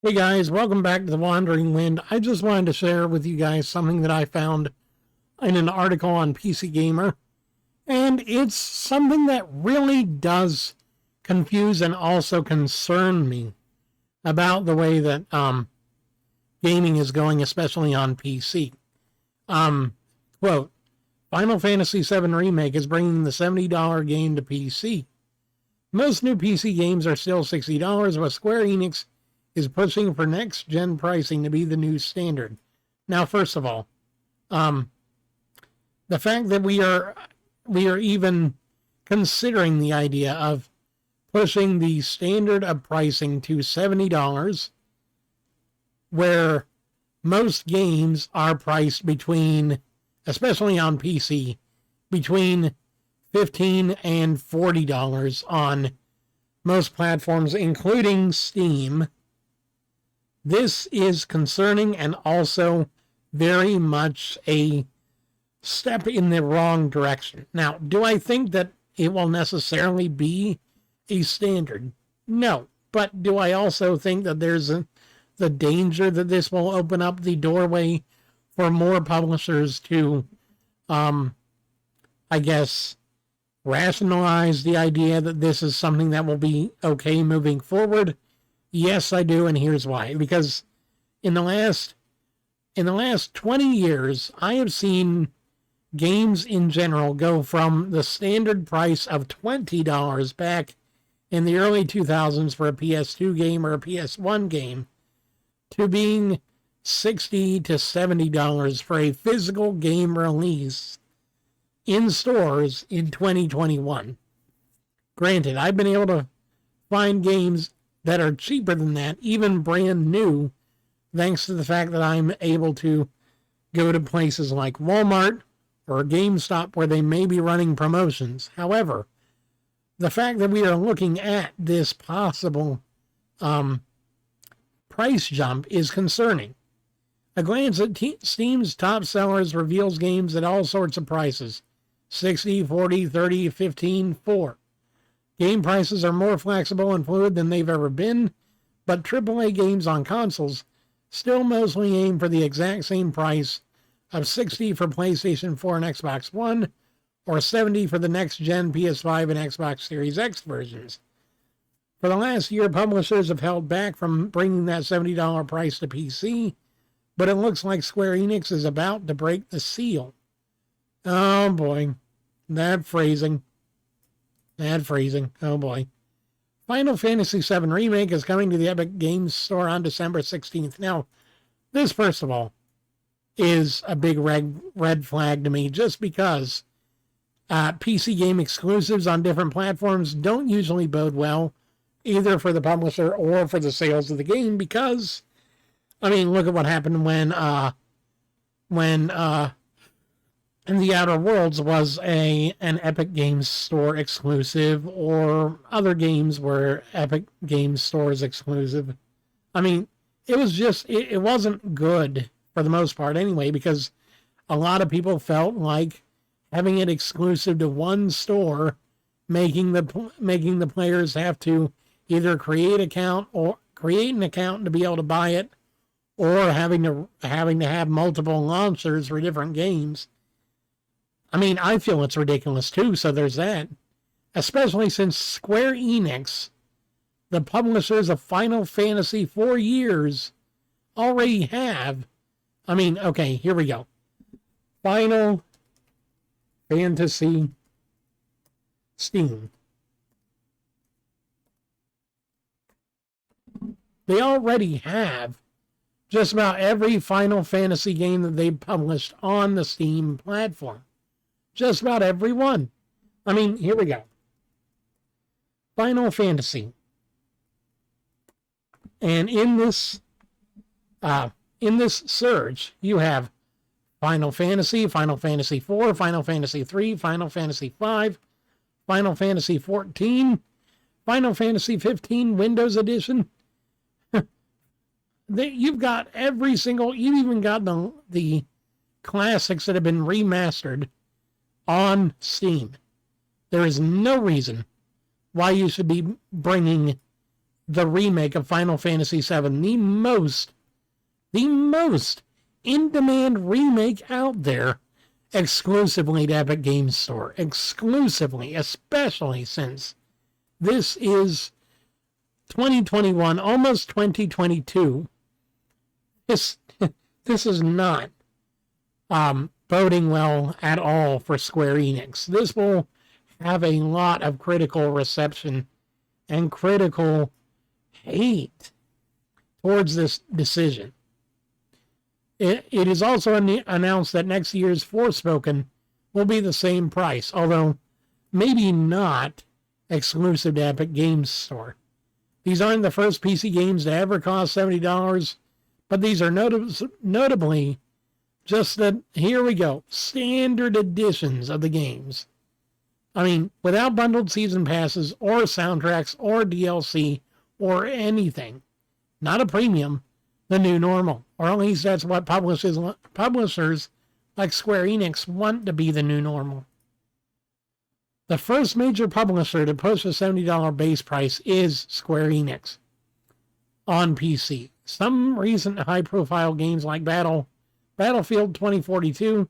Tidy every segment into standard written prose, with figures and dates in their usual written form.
Hey guys, welcome back to The Wandering Wind. I just wanted to share with you guys something that I found in an article on PC Gamer. And it's something that really does confuse and also concern me about the way that gaming is going, especially on PC. Quote, Final Fantasy VII Remake is bringing the $70 game to PC. Most new PC games are still $60, but Square Enix is pushing for next-gen pricing to be the new standard. Now, first of all, the fact that we are even considering the idea of pushing the standard of pricing to $70, where most games are priced between, especially on PC, between $15 and $40 on most platforms, including Steam. This is concerning and also very much a step in the wrong direction. Now, do I think that it will necessarily be a standard? No. But do I also think that there's the danger that this will open up the doorway for more publishers to, rationalize the idea that this is something that will be okay moving forward? Yes, I do, and here's why. Because in the last 20 years, I have seen games in general go from the standard price of $20 back in the early 2000s for a PS2 game or a PS1 game to being $60 to $70 for a physical game release in stores in 2021. Granted, I've been able to find games that are cheaper than that, even brand new, thanks to the fact that I'm able to go to places like Walmart or GameStop where they may be running promotions. However, the fact that we are looking at this possible price jump is concerning. A glance at Steam's top sellers reveals games at all sorts of prices: 60, 40, 30, 15, 4. Game prices are more flexible and fluid than they've ever been, but AAA games on consoles still mostly aim for the exact same price of $60 for PlayStation 4 and Xbox One, or $70 for the next-gen PS5 and Xbox Series X versions. For the last year, publishers have held back from bringing that $70 price to PC, but it looks like Square Enix is about to break the seal. Oh boy, that phrasing. Oh boy. Final Fantasy VII Remake is coming to the Epic Games Store on December 16th. Now, this, first of all, is a big red flag to me, just because PC game exclusives on different platforms don't usually bode well, either for the publisher or for the sales of the game, because, I mean, look at what happened when In the Outer Worlds was an Epic Games Store exclusive, or other games were Epic Games Store's exclusive. I mean, it was just, it wasn't good for the most part anyway, because a lot of people felt like having it exclusive to one store, making the players have to either create an account to be able to buy it, or having to have multiple launchers for different games. I mean, I feel it's ridiculous too, so there's that. Especially since Square Enix, the publishers of Final Fantasy for years, already have, I mean, okay, here we go. Final Fantasy Steam. They already have just about every Final Fantasy game that they've published on the Steam platform. Just about every one. I mean, here we go. Final Fantasy. And in this search, you have Final Fantasy, Final Fantasy 4, Final Fantasy 3, Final Fantasy 5, Final Fantasy 14, Final Fantasy 15 Windows Edition. You've got every single, you've even got the classics that have been remastered on Steam. There is no reason why you should be bringing the remake of Final Fantasy VII, the most in-demand remake out there, exclusively to Epic Games Store. Exclusively, especially since this is 2021, almost 2022. This is not boding well at all for Square Enix. This will have a lot of critical reception and critical hate towards this decision. It is also announced that next year's Forspoken will be the same price, although maybe not exclusive to Epic Games Store. These aren't the first PC games to ever cost $70, but these are notably just that, here we go, standard editions of the games. I mean, without bundled season passes or soundtracks or DLC or anything. Not a premium, the new normal. Or at least that's what publishers like Square Enix want to be the new normal. The first major publisher to push a $70 base price is Square Enix on PC. Some recent high-profile games like Battlefield 2042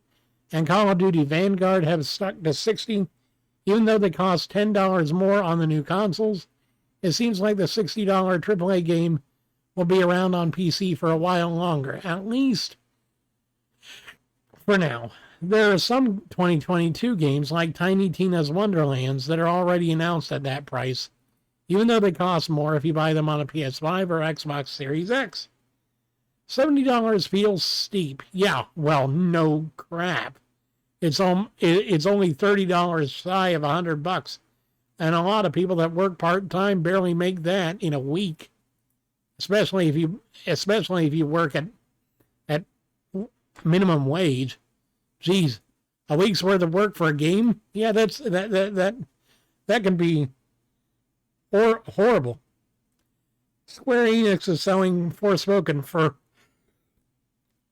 and Call of Duty Vanguard have stuck to $60, even though they cost $10 more on the new consoles. It seems like the $60 AAA game will be around on PC for a while longer, at least for now. There are some 2022 games like Tiny Tina's Wonderlands that are already announced at that price, even though they cost more if you buy them on a PS5 or Xbox Series X. $70 feels steep. Yeah, well, no crap. It's only $30 shy of $100, and a lot of people that work part-time barely make that in a week. Especially if you work at minimum wage. Geez, a week's worth of work for a game? Yeah, that can be horrible. Square Enix is selling Forspoken for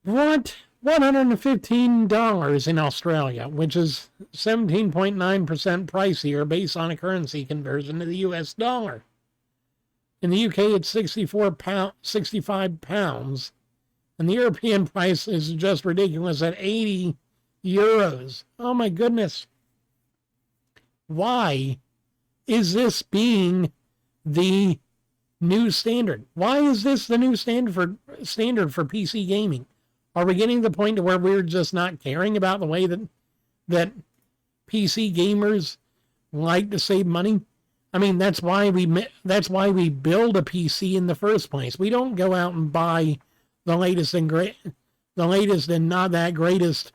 what? $115 in Australia, which is 17.9% pricier based on a currency conversion to the US dollar. In the UK, it's 65 pounds, and the European price is just ridiculous at 80 euros. Oh my goodness. Why is this being the new standard? Why is this the new standard for PC gaming? Are we getting to the point to where we're just not caring about the way that PC gamers like to save money? I mean, that's why we build a PC in the first place. We don't go out and buy the latest and not that greatest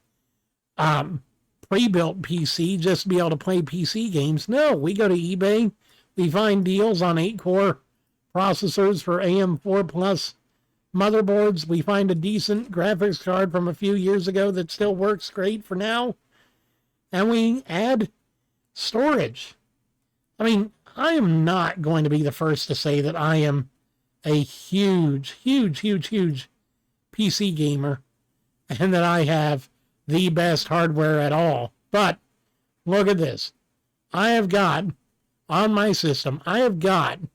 pre-built PC just to be able to play PC games. No, we go to eBay. We find deals on 8-core processors for AM4 Plus motherboards. We find a decent graphics card from a few years ago that still works great for now, and we add storage. I mean, I am not going to be the first to say that I am a huge PC gamer and that I have the best hardware at all. But look at this. I have got, on my system, whatever.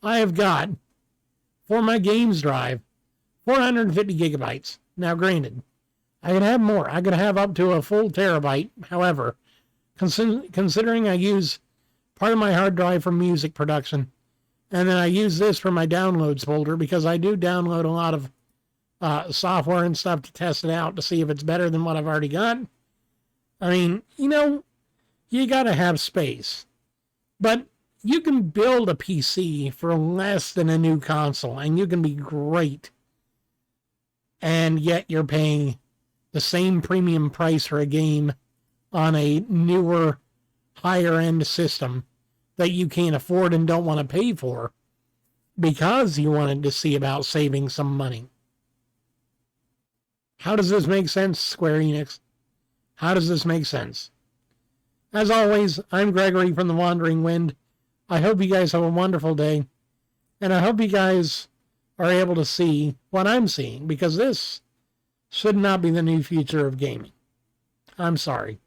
I have got, for my games drive, 450 gigabytes. Now, granted, I could have more. I could have up to a full terabyte. However, considering I use part of my hard drive for music production, and then I use this for my downloads folder because I do download a lot of software and stuff to test it out to see if it's better than what I've already got. I mean, you got to have space. But you can build a PC for less than a new console, and you can be great. And yet you're paying the same premium price for a game on a newer, higher-end system that you can't afford and don't want to pay for because you wanted to see about saving some money. How does this make sense, Square Enix? How does this make sense? As always, I'm Gregory from The Wandering Wind. I hope you guys have a wonderful day, and I hope you guys are able to see what I'm seeing, because this should not be the new future of gaming. I'm sorry.